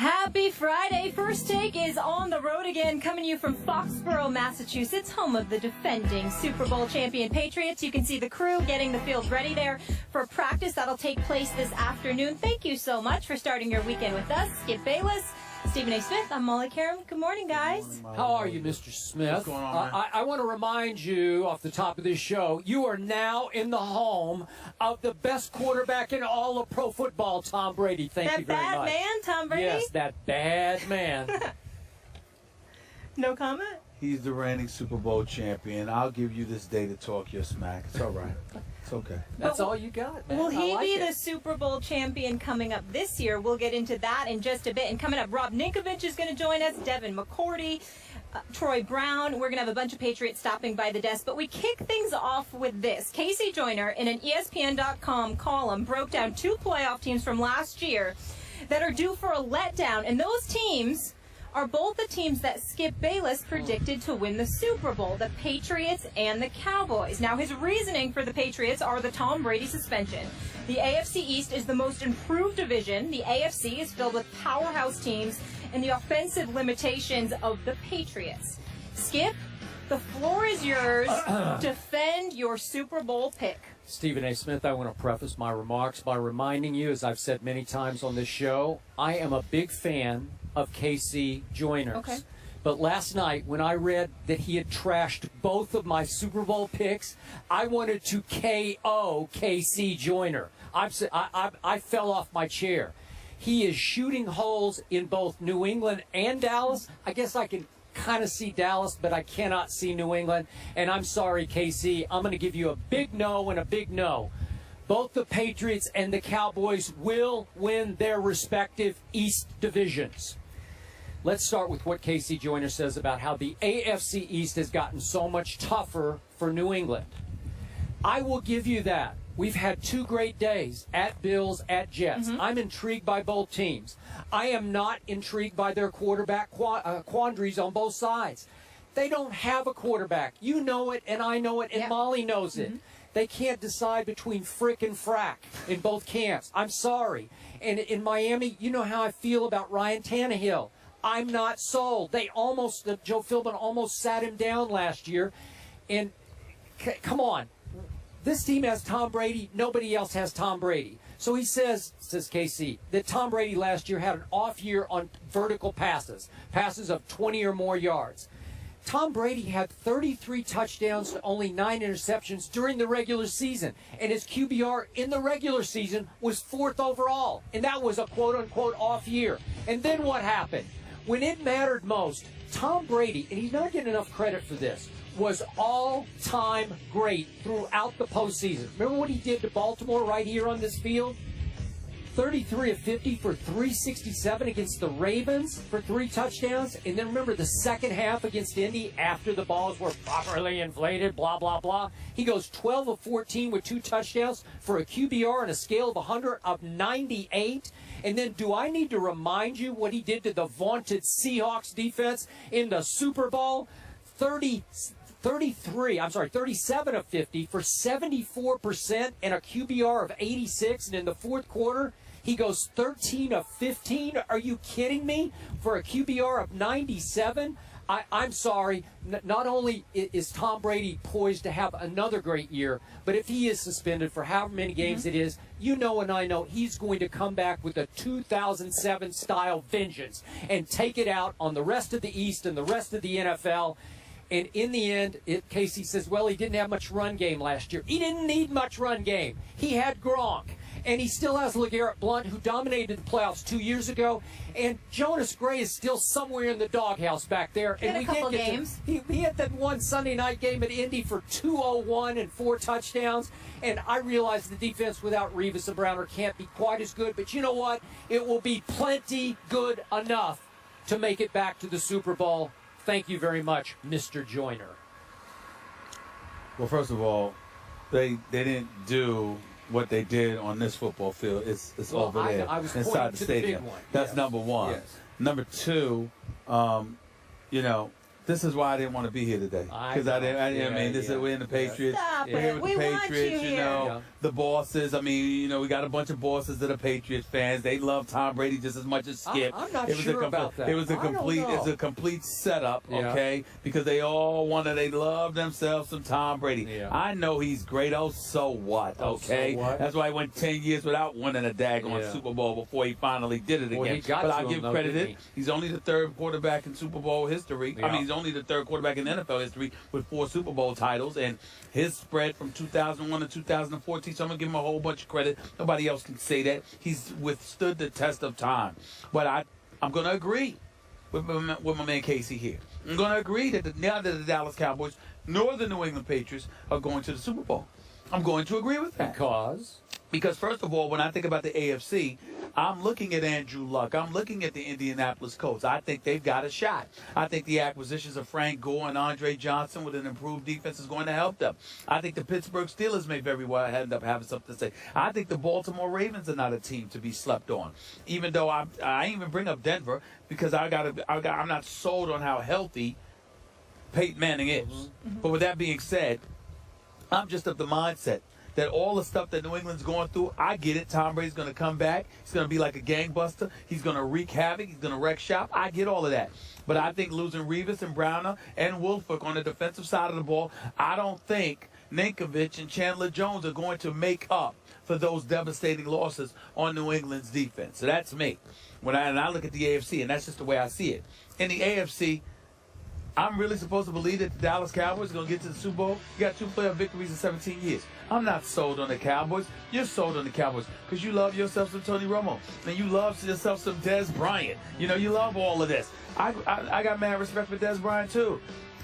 Happy Friday. First Take is on the road again, coming to you from Foxborough, Massachusetts, home of the defending Super Bowl champion Patriots. You can see the crew getting the field ready there for practice that'll take place this afternoon. Thank you so much for starting your weekend with us. Skip Bayless, Stephen A. Smith, I'm Molly Karam. Good morning, guys. Good morning, How are you, Mr. Smith? What's going on, man? I want to remind you off the top of this show, you are now in the home of the best quarterback in all of pro football, Tom Brady. Thank you very much. That bad man, Tom Brady? Yes, that bad man. No comment? He's the reigning Super Bowl champion. I'll give you this day to talk your smack. It's all right. It's okay. That's all you got, man. Will he like be it. the Super Bowl champion coming up this year? We'll get into that in just a bit. And coming up, Rob Ninkovich is going to join us, Devin McCourty, Troy Brown. We're going to have a bunch of Patriots stopping by the desk. But we kick things off with this. Casey Joyner, in an ESPN.com column, broke down 2 playoff teams from last year that are due for a letdown. And those teams are both the teams that Skip Bayless predicted to win the Super Bowl, the Patriots and the Cowboys. Now, his reasoning for the Patriots are the Tom Brady suspension. The AFC East is the most improved division. The AFC is filled with powerhouse teams and the offensive limitations of the Patriots. Skip, the floor is yours. Defend your Super Bowl pick. Stephen A. Smith, I want to preface my remarks by reminding you, as I've said many times on this show, I am a big fan of Casey Joyner's. Okay. But last night, when I read that he had trashed both of my Super Bowl picks, I wanted to KO Casey Joyner. I fell off my chair. He is shooting holes in both New England and Dallas. I guess I can kind of see Dallas, but I cannot see New England. And I'm sorry, KC, I'm going to give you a big no and a big no. Both the Patriots and the Cowboys will win their respective East divisions. Let's start with what Casey Joyner says about how the AFC East has gotten so much tougher for New England. I will give you that. We've had 2 great days, at Bills, at Jets. I'm intrigued by both teams. I am not intrigued by their quarterback quandaries on both sides. They don't have a quarterback. You know it, and I know it, and Molly knows it. They can't decide between frick and frack in both camps. I'm sorry. And in Miami, you know how I feel about Ryan Tannehill. I'm not sold. Joe Philbin almost sat him down last year. And come on. This team has Tom Brady. Nobody else has Tom Brady. So he says KC, that Tom Brady last year had an off year on vertical passes of 20 or more yards. Tom Brady had 33 touchdowns to only 9 interceptions during the regular season, and his QBR in the regular season was 4th overall, and that was a quote-unquote off year. And then what happened? When it mattered most, Tom Brady, and he's not getting enough credit for this, was all-time great throughout the postseason. Remember what he did to Baltimore right here on this field? 33 of 50 for 367 against the Ravens for 3 touchdowns. And then remember the second half against Indy after the balls were properly inflated, blah, blah, blah. He goes 12 of 14 with 2 touchdowns for a QBR on a scale of 100 of 98. And then do I need to remind you what he did to the vaunted Seahawks defense in the Super Bowl? 37 of 50 for 74% and a QBR of 86. And in the fourth quarter, he goes 13 of 15. Are you kidding me? For a QBR of 97? I'm sorry. Not only is Tom Brady poised to have another great year, but if he is suspended for however many games it is, you know and I know he's going to come back with a 2007-style vengeance and take it out on the rest of the East and the rest of the NFL. And in the end, Casey says, well, he didn't have much run game last year. He didn't need much run game. He had Gronk. And he still has LeGarrette Blount, who dominated the playoffs 2 years ago. And Jonas Gray is still somewhere in the doghouse back there. He had a couple games. He had that one Sunday night game at Indy for 201 and 4 touchdowns. And I realize the defense without Revis and Browner can't be quite as good. But you know what? It will be plenty good enough to make it back to the Super Bowl. Thank you very much, Mr. Joyner. Well, first of all, they didn't do what they did on this football field. It's over there I was inside the to stadium. the big one. That's number one. Yes. Number two, This is why I didn't want to be here today. Because I mean, we're in the Patriots. Stop We're here it. with We the want Patriots, you you know, here. the bosses. I mean, you know, we got a bunch of bosses that are Patriots fans. They love Tom Brady just as much as Skip. I'm not sure about that. It was a I don't complete, know. it's a complete setup, okay? Because they love themselves some Tom Brady. Yeah. I know he's great. Oh, so what? Okay, so what? that's why he went 10 years without winning a daggone Super Bowl before he finally did it again. Well, he got but to I'll him, give though, credit. didn't he? He's only the third quarterback in Super Bowl history. Yeah. I mean, he's only the third quarterback in NFL history with 4 Super Bowl titles, and his spread from 2001 to 2014. So I'm gonna give him a whole bunch of credit. Nobody else can say that. He's withstood the test of time. But I'm gonna agree with my man Casey here. I'm gonna agree that neither the Dallas Cowboys nor the New England Patriots are going to the Super Bowl. I'm going to agree with that. Because first of all, when I think about the AFC, I'm looking at Andrew Luck. I'm looking at the Indianapolis Colts. I think they've got a shot. I think the acquisitions of Frank Gore and Andre Johnson with an improved defense is going to help them. I think the Pittsburgh Steelers may very well end up having something to say. I think the Baltimore Ravens are not a team to be slept on. Even though I even bring up Denver because I'm not sold on how healthy Peyton Manning is. But with that being said, I'm just of the mindset that all the stuff that New England's going through, I get it. Tom Brady's going to come back. He's going to be like a gangbuster. He's going to wreak havoc. He's going to wreck shop. I get all of that. But I think losing Revis and Browner and Wolford on the defensive side of the ball, I don't think Ninkovich and Chandler Jones are going to make up for those devastating losses on New England's defense. So that's me. And I look at the AFC, and that's just the way I see it. In the AFC, I'm really supposed to believe that the Dallas Cowboys are going to get to the Super Bowl. You got 2 playoff victories in 17 years. I'm not sold on the Cowboys. You're sold on the Cowboys because you love yourself some Tony Romo. And you love yourself some Dez Bryant. You know, you love all of this. I got mad respect for Dez Bryant, too.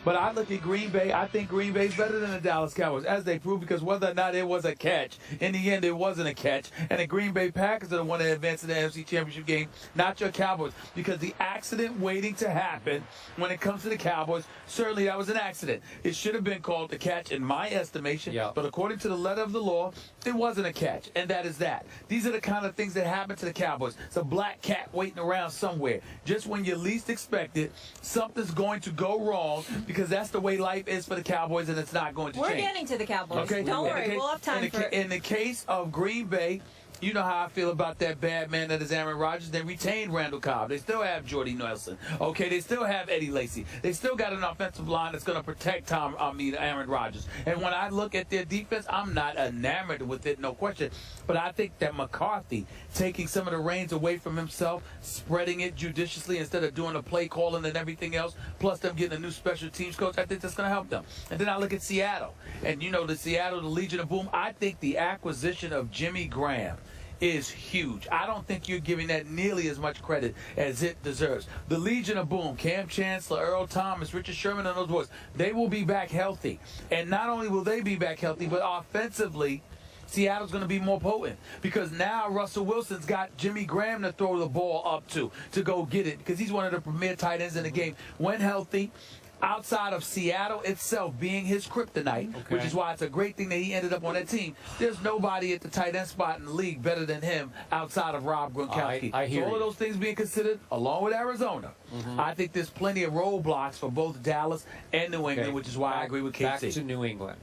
But I look at Green Bay. I think Green Bay's better than the Dallas Cowboys, as they proved, because whether or not it was a catch, in the end, it wasn't a catch. And the Green Bay Packers are the one that advanced to the NFC Championship game, not your Cowboys. Because the accident waiting to happen when it comes to the Cowboys, certainly that was an accident. It should have been called the catch, in my estimation. Yeah. But according to the letter of the law, it wasn't a catch. And that is that. These are the kind of things that happen to the Cowboys. It's a black cat waiting around somewhere. Just when you least expect it, something's going to go wrong, because that's the way life is for the Cowboys, and it's not going to We're change. getting to the Cowboys. Okay? Don't worry. We'll have time for it. In the case of Green Bay, you know how I feel about that bad man that is Aaron Rodgers. They retained Randall Cobb. They still have Jordy Nelson. Okay, they still have Eddie Lacy. They still got an offensive line that's going to protect Aaron Rodgers. And when I look at their defense, I'm not enamored with it, no question. But I think that McCarthy taking some of the reins away from himself, spreading it judiciously instead of doing the play calling and everything else, plus them getting a new special teams coach, I think that's going to help them. And then I look at Seattle. And, you know, the Legion of Boom, I think the acquisition of Jimmy Graham is huge. I don't think you're giving that nearly as much credit as it deserves. The Legion of Boom, Cam Chancellor, Earl Thomas, Richard Sherman, and those boys, they will be back healthy. And not only will they be back healthy, but offensively, Seattle's going to be more potent, because now Russell Wilson's got Jimmy Graham to throw the ball up to go get it, because he's one of the premier tight ends in the game when healthy. Outside of Seattle itself being his kryptonite, which is why it's a great thing that he ended up on that team. There's nobody at the tight end spot in the league better than him outside of Rob Gronkowski. I hear so all of those things being considered, along with Arizona, I think there's plenty of roadblocks for both Dallas and New England, which is why I agree with KC. Back to New England.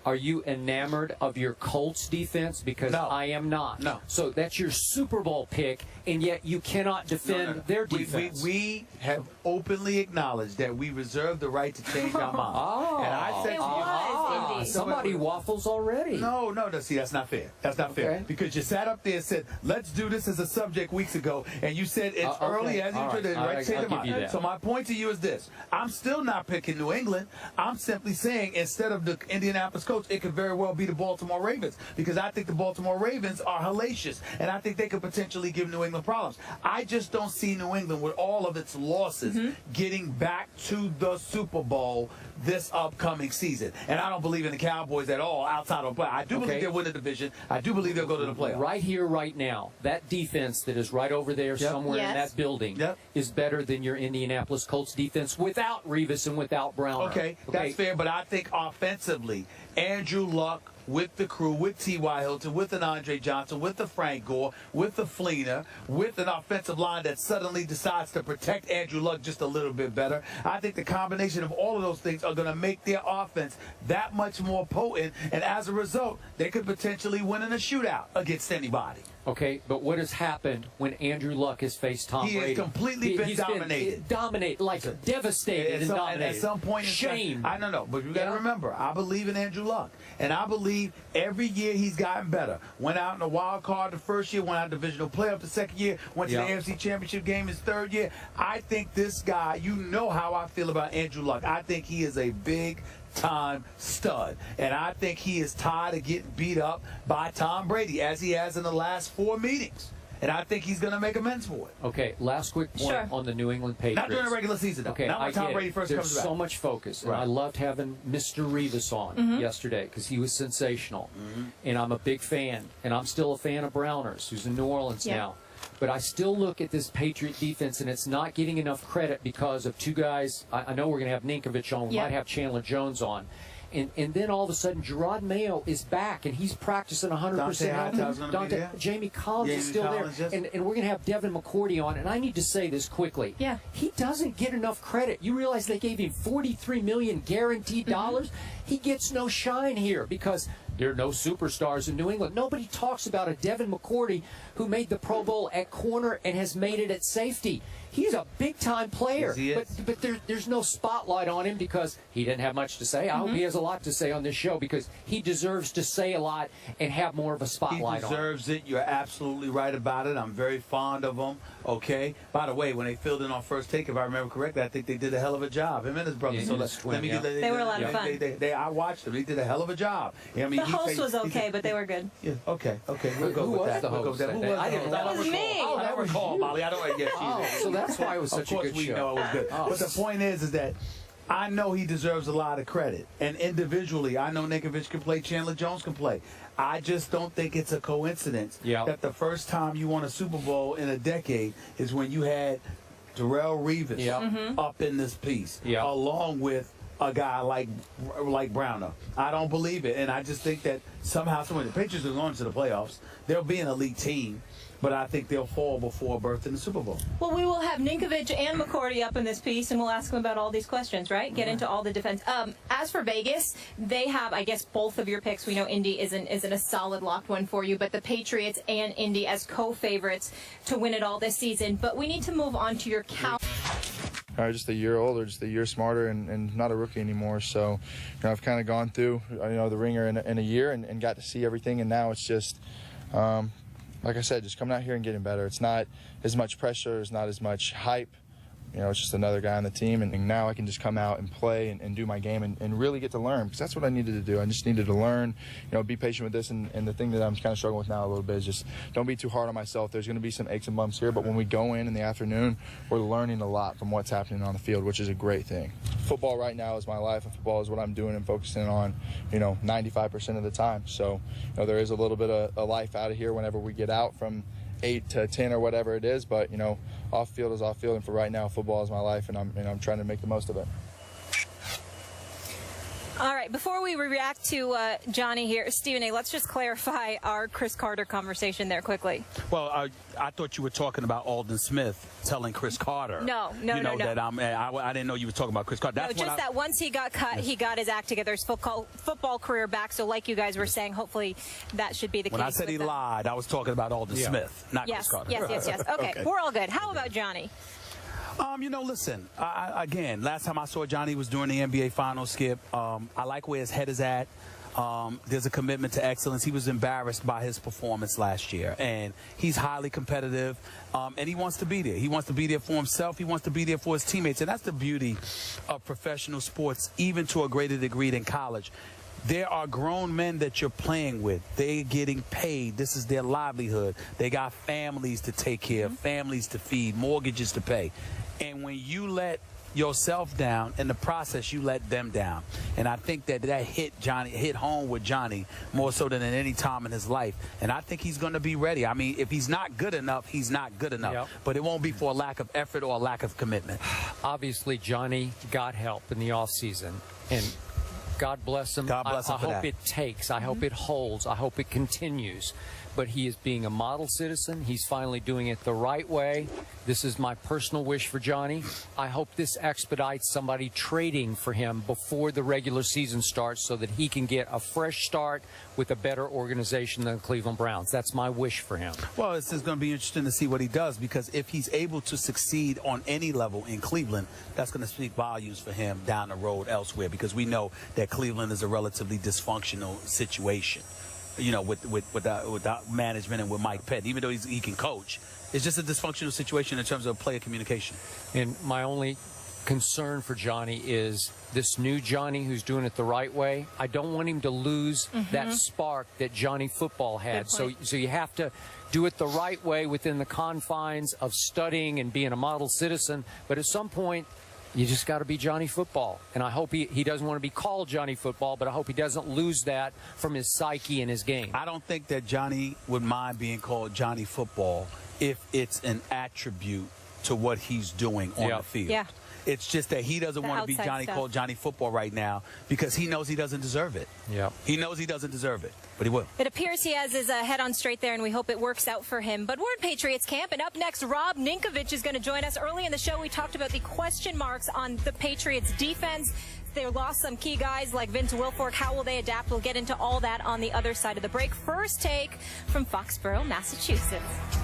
Are you enamored of your Colts defense? Because No. I am not. No. So that's your Super Bowl pick, and yet you cannot defend their defense. We have openly acknowledged that we reserve the right to change our mind. Oh. And I said It to you, was, indeed. Somebody waffles already. No, see, that's not fair. That's not fair. Okay. Because you sat up there and said, let's do this as a subject weeks ago, and you said it's Okay. early as you All should right. right change I'll your give you mind. that. So my point to you is this. I'm still not picking New England. I'm simply saying instead of the Indianapolis Colts, it could very well be the Baltimore Ravens, because I think the Baltimore Ravens are hellacious, and I think they could potentially give New England problems. I just don't see New England, with all of its losses, getting back to the Super Bowl this upcoming season. And I don't believe in the Cowboys at all outside of play. I do believe they'll win the division. I do believe they'll go to the playoffs. Right here, right now, that defense that is right over there somewhere in that building is better than your Indianapolis Colts defense without Revis and without Browner. Okay, that's fair, but I think offensively, Andrew Luck, with the crew, with T.Y. Hilton, with an Andre Johnson, with the Frank Gore, with the Fleener, with an offensive line that suddenly decides to protect Andrew Luck just a little bit better. I think the combination of all of those things are going to make their offense that much more potent, and as a result, they could potentially win in a shootout against anybody. Okay, but what has happened when Andrew Luck has faced Tom Brady? He has completely been dominated. Dominated, like devastated and dominated. At some point in shame. I don't know, but you got to remember, I believe in Andrew Luck, and I believe every year he's gotten better. Went out in the wild card the first year, went out divisional playoff the second year, went to the AFC Championship game his third year. I think this guy, you know how I feel about Andrew Luck. I think he is a big-time stud, and I think he is tired of getting beat up by Tom Brady, as he has in the last 4 meetings. And I think he's going to make amends for it. Okay, last quick point on the New England Patriots. Not during the regular season, though. Okay, not when Tom Brady first comes back. There's so much focus, and I loved having Mr. Rivas on yesterday because he was sensational. And I'm a big fan, and I'm still a fan of Browners, who's in New Orleans now. But I still look at this Patriot defense, and it's not getting enough credit because of two guys. I know we're going to have Ninkovich on. We might have Chandler Jones on. And then all of a sudden, Gerard Mayo is back, and he's practicing 100%. Jamie Collins is still there. And we're going to have Devin McCourty on. And I need to say this quickly. Yeah. He doesn't get enough credit. You realize they gave him $43 million guaranteed dollars? He gets no shine here because there are no superstars in New England. Nobody talks about a Devin McCourty who made the Pro Bowl at corner and has made it at safety. He's a big-time player, but there's no spotlight on him because he didn't have much to say. I hope he has a lot to say on this show because he deserves to say a lot and have more of a spotlight on him. He deserves it. You're absolutely right about it. I'm very fond of him, okay? By the way, when they filled in on First Take, if I remember correctly, I think they did a hell of a job, him and his brother. So they were a lot of fun. I watched them. They did a hell of a job. I mean, the host was okay, but they were good. Yeah, okay. We'll go with that. Who was the host? I didn't know. That was me. I don't recall, Molly. I don't guess so that's why it was such a good show. Of course we know it was good. But the point is that I know he deserves a lot of credit. And individually, I know Ninkovich can play, Chandler Jones can play. I just don't think it's a coincidence that the first time you won a Super Bowl in a decade is when you had Darrelle Revis up in this piece, along with a guy like Browner. I don't believe it, and I just think that somehow, the Patriots are going to the playoffs. They'll be an elite team, but I think they'll fall before a berth in the Super Bowl. Well, we will have Ninkovich and McCourty up in this piece, and we'll ask them about all these questions, right? Get into all the defense. As for Vegas, they have, I guess, both of your picks. We know Indy isn't a solid locked one for you, but the Patriots and Indy as co-favorites to win it all this season. But we need to move on to your count. Just a year older, just a year smarter, and not a rookie anymore. So, I've kind of gone through, the ringer in a year and got to see everything. And now it's just, like I said, just coming out here and getting better. It's not as much pressure, it's not as much hype. It's just another guy on the team, and now I can just come out and play and do my game and really get to learn, because that's what I needed to do. I just needed to learn, be patient with this, and the thing that I'm kind of struggling with now a little bit is just don't be too hard on myself. There's going to be some aches and bumps here, but when we go in the afternoon, we're learning a lot from what's happening on the field, which is a great thing. Football right now is my life, and football is what I'm doing and focusing on, 95% of the time. So, there is a little bit of a life out of here whenever we get out from 8 to 10 or whatever it is, but off field is off field, and for right now, football is my life, and I'm trying to make the most of it. All right, before we react to Johnny here, Stephen A., let's just clarify our Chris Carter conversation there quickly. Well, I thought you were talking about Alden Smith telling Chris Carter. No. That I didn't know you were talking about Chris Carter. That's that once he got cut, he got his act together, his football career back. So like you guys were saying, hopefully that should be the case. When I said he lied, I was talking about Alden Smith, not Chris Carter. Yes. Okay, we're all good. How about Johnny? Listen, again, last time I saw Johnny was during the NBA Finals, Skip. I like where his head is at. There's a commitment to excellence. He was embarrassed by his performance last year, and he's highly competitive, and he wants to be there. He wants to be there for himself. He wants to be there for his teammates, and that's the beauty of professional sports, even to a greater degree than college. There are grown men that you're playing with. They're getting paid. This is their livelihood. They got families to take care of, families to feed, mortgages to pay. And when you let yourself down, in the process, you let them down. And I think that hit home with Johnny more so than at any time in his life. And I think he's going to be ready. I mean, if he's not good enough, he's not good enough. Yep. But it won't be for a lack of effort or a lack of commitment. Obviously, Johnny got help in the offseason. And God bless him. God bless him I for hope that. it takes. I hope it holds. I hope it continues. But he is being a model citizen. He's finally doing it the right way. This is my personal wish for Johnny. I hope this expedites somebody trading for him before the regular season starts so that he can get a fresh start with a better organization than the Cleveland Browns. That's my wish for him. Well, it's just going to be interesting to see what he does, because if he's able to succeed on any level in Cleveland, that's going to speak volumes for him down the road elsewhere, because we know that Cleveland is a relatively dysfunctional situation, you know, with management and with Mike Pettin. Even though he can coach, it's just a dysfunctional situation in terms of player communication. And my only concern for Johnny is this new Johnny who's doing it the right way. I don't want him to lose that spark that Johnny football had. So you have to do it the right way within the confines of studying and being a model citizen. But at some point, you just got to be Johnny football. And I hope he doesn't want to be called Johnny football, but I hope he doesn't lose that from his psyche and his game. I don't think that Johnny would mind being called Johnny football if it's an attribute to what he's doing on the field. Yeah. It's just that he doesn't want to be outside Johnny stuff. called Johnny football right now, because he knows he doesn't deserve it. Yeah. He knows he doesn't deserve it, but he will. It appears he has his head on straight there, and we hope it works out for him. But we're at Patriots camp, and up next, Rob Ninkovich is going to join us. Early in the show, we talked about the question marks on the Patriots defense. They lost some key guys like Vince Wilfork. How will they adapt? We'll get into all that on the other side of the break. First take from Foxborough, Massachusetts.